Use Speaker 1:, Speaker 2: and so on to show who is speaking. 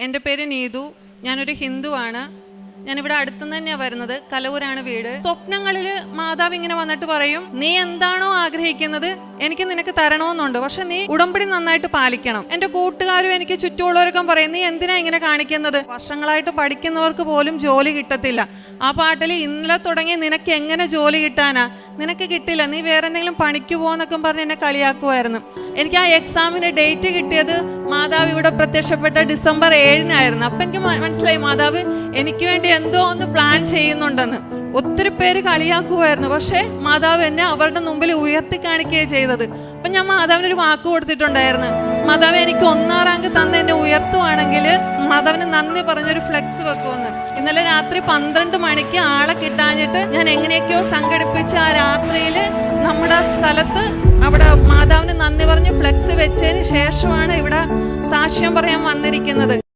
Speaker 1: എൻ്റെ പേര് നീതു. ഞാനൊരു ഹിന്ദുവാണ്. ഞാനിവിടെ അടുത്തുനിന്ന് തന്നെയാണ് വരുന്നത്. കലവൂരാണ് വീട്. സ്വപ്നങ്ങളിൽ മാതാവ് ഇങ്ങനെ വന്നിട്ട് പറയും, നീ എന്താണോ ആഗ്രഹിക്കുന്നത് എനിക്ക് നിനക്ക് തരണമെന്നുണ്ട്, പക്ഷെ നീ ഉടമ്പടി നന്നായിട്ട് പാലിക്കണം. എൻ്റെ കൂട്ടുകാരും എനിക്ക് ചുറ്റുമുള്ളവരൊക്കെ പറയും, നീ എന്തിനാ ഇങ്ങനെ കാണിക്കുന്നത്? വർഷങ്ങളായിട്ട് പഠിക്കുന്നവർക്ക് പോലും ജോലി കിട്ടത്തില്ല. ആ പാട്ടിൽ ഇന്നലെ തുടങ്ങി നിനക്ക് എങ്ങനെ ജോലി കിട്ടാനാ, നിനക്ക് കിട്ടില്ല, നീ വേറെ എന്തെങ്കിലും പണിക്ക് പോകുന്നൊക്കെ പറഞ്ഞ് എന്നെ കളിയാക്കുമായിരുന്നു. എനിക്ക് ആ എക്സാമിന് ഡേറ്റ് കിട്ടിയത് മാതാവ് ഇവിടെ പ്രത്യക്ഷപ്പെട്ട ഡിസംബർ 7-നായിരുന്നു. അപ്പം എനിക്ക് മനസ്സിലായി മാതാവ് എനിക്ക് വേണ്ടി എന്തോ ഒന്ന് പ്ലാൻ ചെയ്യുന്നുണ്ടെന്ന്. ഒത്തിരി പേര് കളിയാക്കുമായിരുന്നു, പക്ഷേ മാതാവ് എന്നെ അവരുടെ മുമ്പിൽ ഉയർത്തി കാണിക്കുകയാണ് ചെയ്തത്. അപ്പം ഞാൻ മാതാവിനൊരു വാക്ക് കൊടുത്തിട്ടുണ്ടായിരുന്നു, മാതാവ് എനിക്ക് 1-ാം റാങ്ക് തന്ന് എന്നെ ഉയർത്തുവാണെങ്കിൽ മാതാവിന് നന്ദി പറഞ്ഞൊരു ഫ്ലെക്സ് വെക്കുമെന്ന്. ഇന്നലെ രാത്രി 12 മണിക്ക് ആളെ കിട്ടാഞ്ഞിട്ട് ഞാൻ എങ്ങനെയൊക്കെയോ സംഘടിപ്പിച്ച ആ രാത്രിയിൽ നമ്മുടെ സ്ഥലത്ത് അവിടെ മാതാവിന് നന്ദി പറഞ്ഞ് ഫ്ലെക്സ് വെച്ചതിന് ശേഷമാണ് ഇവിടെ സാക്ഷ്യം പറയാൻ വന്നിരിക്കുന്നത്.